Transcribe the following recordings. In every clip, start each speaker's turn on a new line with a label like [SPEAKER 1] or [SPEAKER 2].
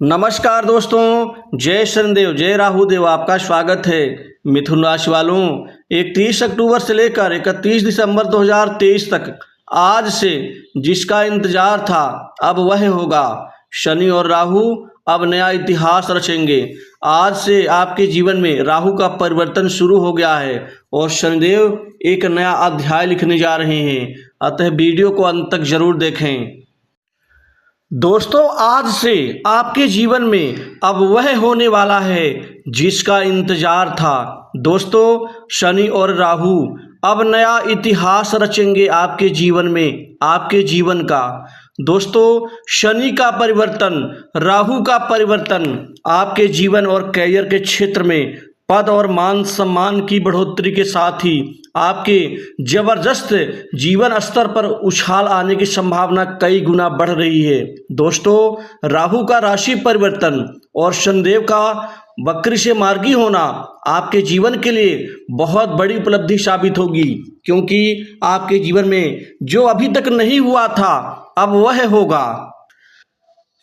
[SPEAKER 1] नमस्कार दोस्तों, जय शनिदेव जय राहुदेव। आपका स्वागत है। मिथुन राशि वालों, 31 अक्टूबर से लेकर 31 दिसंबर 2023 तक आज से जिसका इंतजार था अब वह होगा। शनि और राहु अब नया इतिहास रचेंगे। आज से आपके जीवन में राहु का परिवर्तन शुरू हो गया है और शनिदेव एक नया अध्याय लिखने जा रहे हैं। अतः वीडियो को अंत तक जरूर देखें। दोस्तों, आज से आपके जीवन में अब वह होने वाला है जिसका इंतजार था। दोस्तों, शनि और राहु अब नया इतिहास रचेंगे आपके जीवन में, आपके जीवन का। दोस्तों, शनि का परिवर्तन, राहु का परिवर्तन आपके जीवन और करियर के क्षेत्र में पद और मान सम्मान की बढ़ोतरी के साथ ही आपके जबरदस्त जीवन स्तर पर उछाल आने की संभावना कई गुना बढ़ रही है। दोस्तों, राहु का राशि परिवर्तन और शनिदेव का वक्र से मार्गी होना आपके जीवन के लिए बहुत बड़ी उपलब्धि साबित होगी, क्योंकि आपके जीवन में जो अभी तक नहीं हुआ था अब वह होगा।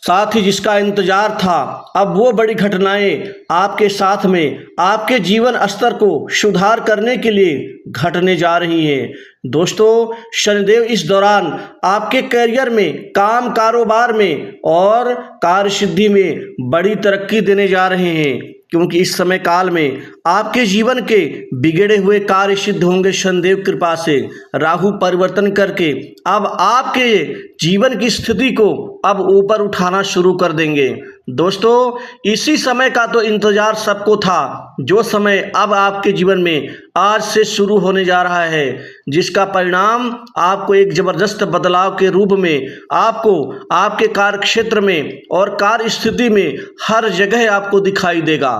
[SPEAKER 1] साथ ही जिसका इंतजार था अब वो बड़ी घटनाएं आपके साथ में आपके जीवन स्तर को सुधार करने के लिए घटने जा रही हैं। दोस्तों, शनिदेव इस दौरान आपके करियर में, काम कारोबार में और कार्य सिद्धि में बड़ी तरक्की देने जा रहे हैं, क्योंकि इस समय काल में आपके जीवन के बिगड़े हुए कार्य सिद्ध होंगे। शनिदेव कृपा से राहु परिवर्तन करके अब आपके जीवन की स्थिति को अब ऊपर उठाना शुरू कर देंगे। दोस्तों, इसी समय का तो इंतजार सबको था, जो समय अब आपके जीवन में आज से शुरू होने जा रहा है, जिसका परिणाम आपको एक जबरदस्त बदलाव के रूप में आपको आपके कार्य क्षेत्र में और कार्य स्थिति में हर जगह आपको दिखाई देगा।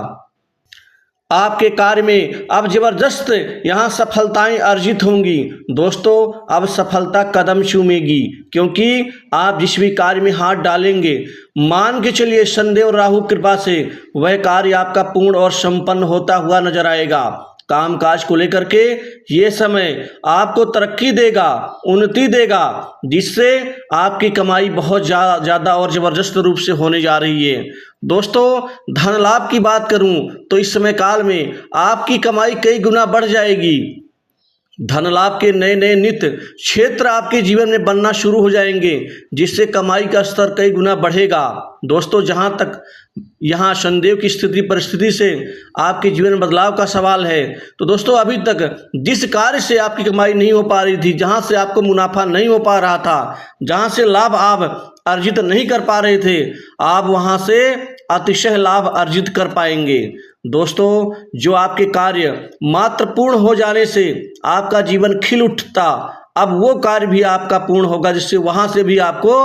[SPEAKER 1] आपके कार्य में अब जबरदस्त यहाँ सफलताएं अर्जित होंगी। दोस्तों, अब सफलता कदम चूमेगी, क्योंकि आप जिस भी कार्य में हाथ डालेंगे, मान के चलिए शनिदेव और राहु कृपा से वह कार्य आपका पूर्ण और संपन्न होता हुआ नजर आएगा। काम काज को लेकर के ये समय आपको तरक्की देगा, उन्नति देगा, जिससे आपकी कमाई बहुत ज़्यादा और ज़बरदस्त रूप से होने जा रही है। दोस्तों, धन लाभ की बात करूं तो इस समय काल में आपकी कमाई कई गुना बढ़ जाएगी। धन लाभ के नए नए नित्य क्षेत्र आपके जीवन में बनना शुरू हो जाएंगे, जिससे कमाई का स्तर कई गुना बढ़ेगा। दोस्तों, जहां तक यहाँ शनिदेव की स्थिति परिस्थिति से आपके जीवन में बदलाव का सवाल है, तो दोस्तों अभी तक जिस कार्य से आपकी कमाई नहीं हो पा रही थी, जहां से आपको मुनाफा नहीं हो पा रहा था, जहां से लाभ आप अर्जित नहीं कर पा रहे थे, आप वहां से अतिशय लाभ अर्जित कर पाएंगे। दोस्तों, जो आपके कार्य मात्र पूर्ण हो जाने से आपका जीवन खिल उठता, अब वो कार्य भी आपका पूर्ण होगा, जिससे वहां से भी आपको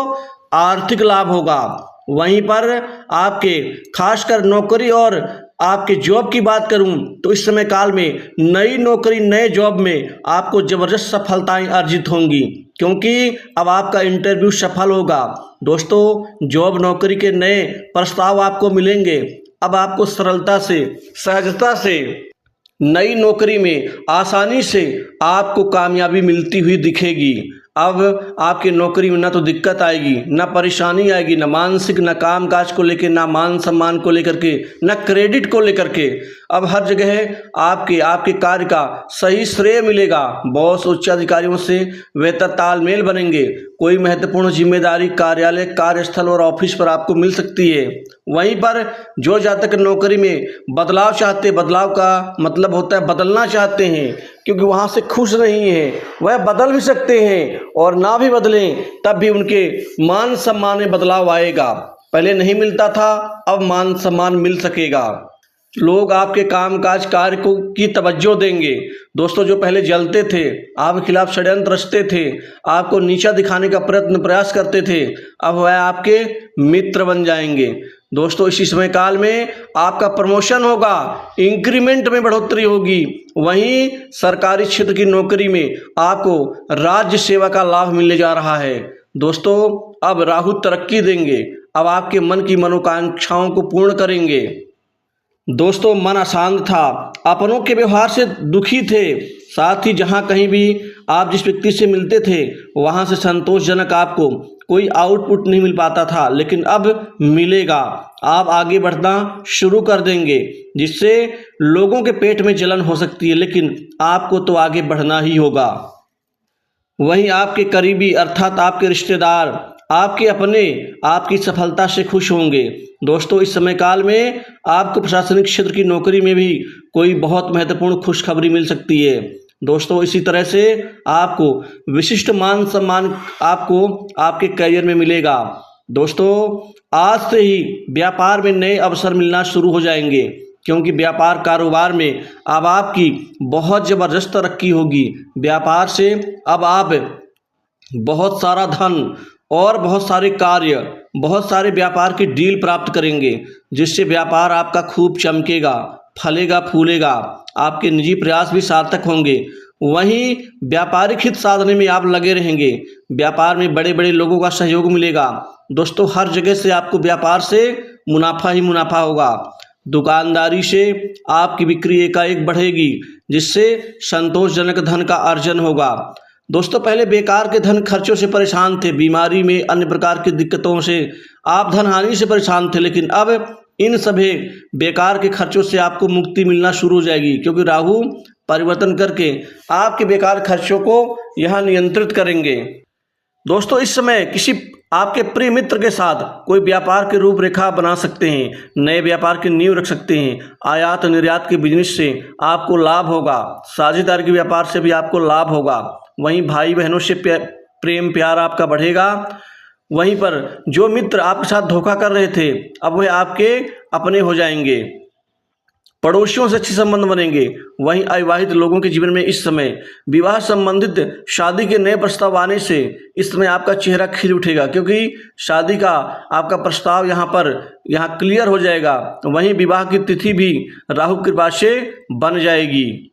[SPEAKER 1] आर्थिक लाभ होगा। वहीं पर आपके खासकर नौकरी और आपके जॉब की बात करूं तो इस समय काल में नई नौकरी, नए जॉब में आपको जबरदस्त सफलताएं अर्जित होंगी, क्योंकि अब आपका इंटरव्यू सफल होगा। दोस्तों, जॉब नौकरी के नए प्रस्ताव आपको मिलेंगे। अब आपको सरलता से, सहजता से नई नौकरी में आसानी से आपको कामयाबी मिलती हुई दिखेगी। अब आपकी नौकरी में ना तो दिक्कत आएगी, ना परेशानी आएगी, ना मानसिक, ना काम काज को लेकर, ना मान सम्मान को लेकर के, ना क्रेडिट को लेकर के। अब हर जगह आपके कार्य का सही श्रेय मिलेगा। बॉस, उच्च अधिकारियों से बेहतर तालमेल बनेंगे। कोई महत्वपूर्ण जिम्मेदारी कार्यालय, कार्यस्थल और ऑफिस पर आपको मिल सकती है। वहीं पर जो जातक नौकरी में बदलाव चाहते, बदलाव का मतलब होता है बदलना चाहते हैं, क्योंकि वहाँ से खुश नहीं हैं, वह बदल भी सकते हैं, और ना भी बदलें तब भी उनके मान सम्मान में बदलाव आएगा। पहले नहीं मिलता था, अब मान सम्मान मिल सकेगा। लोग आपके कामकाज कार्य को की तवज्जो देंगे। दोस्तों, जो पहले जलते थे, आपके खिलाफ षड्यंत्र रचते थे, आपको नीचा दिखाने का प्रयास करते थे, अब वह आपके मित्र बन जाएंगे। दोस्तों, इसी समय काल में आपका प्रमोशन होगा, इंक्रीमेंट में बढ़ोतरी होगी। वहीं सरकारी क्षेत्र की नौकरी में आपको राज्य सेवा का लाभ मिलने जा रहा है। दोस्तों, अब राहु तरक्की देंगे, अब आपके मन की मनोकांक्षाओं को पूर्ण करेंगे। दोस्तों, मन अशांत था, अपनों के व्यवहार से दुखी थे, साथ ही जहां कहीं भी आप जिस व्यक्ति से मिलते थे वहाँ से संतोषजनक आपको कोई आउटपुट नहीं मिल पाता था, लेकिन अब मिलेगा। आप आगे बढ़ना शुरू कर देंगे, जिससे लोगों के पेट में जलन हो सकती है, लेकिन आपको तो आगे बढ़ना ही होगा। वहीं आपके करीबी अर्थात आपके रिश्तेदार, आपके अपने आपकी सफलता से खुश होंगे। दोस्तों, इस समय काल में आपको प्रशासनिक क्षेत्र की नौकरी में भी कोई बहुत महत्वपूर्ण खुशखबरी मिल सकती है। दोस्तों, इसी तरह से आपको विशिष्ट मान सम्मान आपको आपके करियर में मिलेगा। दोस्तों, आज से ही व्यापार में नए अवसर मिलना शुरू हो जाएंगे, क्योंकि व्यापार कारोबार में अब आपकी बहुत ज़बरदस्त तरक्की होगी। व्यापार से अब आप बहुत सारा धन और बहुत सारे कार्य, बहुत सारे व्यापार की डील प्राप्त करेंगे, जिससे व्यापार आपका खूब चमकेगा, फलेगा, फूलेगा। आपके निजी प्रयास भी सार्थक होंगे। वहीं व्यापारिक हित साधने में आप लगे रहेंगे। व्यापार में बड़े बड़े लोगों का सहयोग मिलेगा। दोस्तों, हर जगह से आपको व्यापार से मुनाफा ही मुनाफा होगा। दुकानदारी से आपकी बिक्री एकाएक बढ़ेगी, जिससे संतोषजनक धन का अर्जन होगा। दोस्तों, पहले बेकार के धन खर्चों से परेशान थे, बीमारी में अन्य प्रकार की दिक्कतों से आप धन हानि से परेशान थे, लेकिन अब इन सभी बेकार के खर्चों से आपको मुक्ति मिलना शुरू हो जाएगी, क्योंकि राहु परिवर्तन करके आपके बेकार खर्चों को यहाँ नियंत्रित करेंगे। दोस्तों, इस समय किसी आपके प्रिय मित्र के साथ कोई व्यापार की रूपरेखा बना सकते हैं, नए व्यापार की नींव रख सकते हैं। आयात निर्यात के बिजनेस से आपको लाभ होगा, साझेदारी के व्यापार से भी आपको लाभ होगा। वहीं भाई बहनों से प्रेम प्यार आपका बढ़ेगा। वहीं पर जो मित्र आपके साथ धोखा कर रहे थे, अब वह आपके अपने हो जाएंगे। पड़ोसियों से अच्छे संबंध बनेंगे। वहीं अविवाहित लोगों के जीवन में इस समय विवाह संबंधित शादी के नए प्रस्ताव आने से इस समय आपका चेहरा खिल उठेगा, क्योंकि शादी का आपका प्रस्ताव यहाँ क्लियर हो जाएगा। वहीं विवाह की तिथि भी राहु कृपा से बन जाएगी।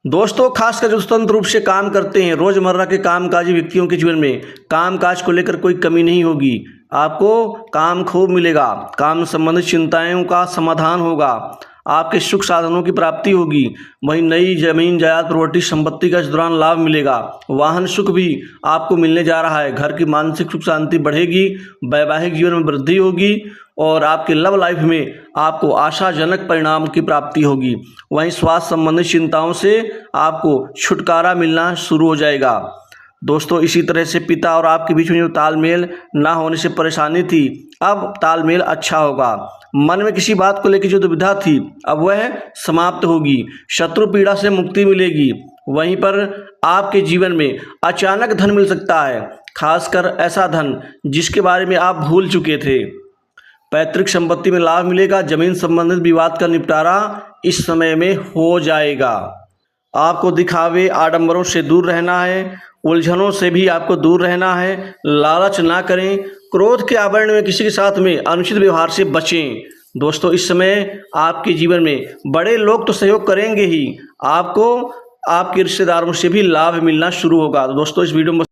[SPEAKER 1] दोस्तों, खासकर जो स्वतंत्र रूप से काम करते हैं, रोजमर्रा के कामकाजी व्यक्तियों के जीवन में कामकाज को लेकर कोई कमी नहीं होगी। आपको काम खूब मिलेगा। काम संबंधित चिंताओं का समाधान होगा। आपके सुख साधनों की प्राप्ति होगी। वहीं नई जमीन जायदाद प्रॉपर्टी संपत्ति का इस दौरान लाभ मिलेगा। वाहन सुख भी आपको मिलने जा रहा है। घर की मानसिक सुख शांति बढ़ेगी। वैवाहिक जीवन में वृद्धि होगी और आपके लव लाइफ में आपको आशाजनक परिणाम की प्राप्ति होगी। वहीं स्वास्थ्य संबंधित चिंताओं से आपको छुटकारा मिलना शुरू हो जाएगा। दोस्तों, इसी तरह से पिता और आपके बीच में जो तालमेल ना होने से परेशानी थी, अब तालमेल अच्छा होगा। मन में किसी बात को लेकर जो दुविधा थी, अब वह समाप्त होगी। शत्रु पीड़ा से मुक्ति मिलेगी। वहीं पर आपके जीवन में अचानक धन मिल सकता है, खासकर ऐसा धन जिसके बारे में आप भूल चुके थे। पैतृक संपत्ति में लाभ मिलेगा। जमीन संबंधित विवाद का निपटारा इस समय में हो जाएगा। आपको दिखावे आडंबरों से दूर रहना है। उलझनों से भी आपको दूर रहना है। लालच ना करें। क्रोध के आवरण में किसी के साथ में अनुचित व्यवहार से बचें। दोस्तों, इस समय आपके जीवन में बड़े लोग तो सहयोग करेंगे ही, आपको आपके रिश्तेदारों से भी लाभ मिलना शुरू होगा। दोस्तों, इस वीडियो में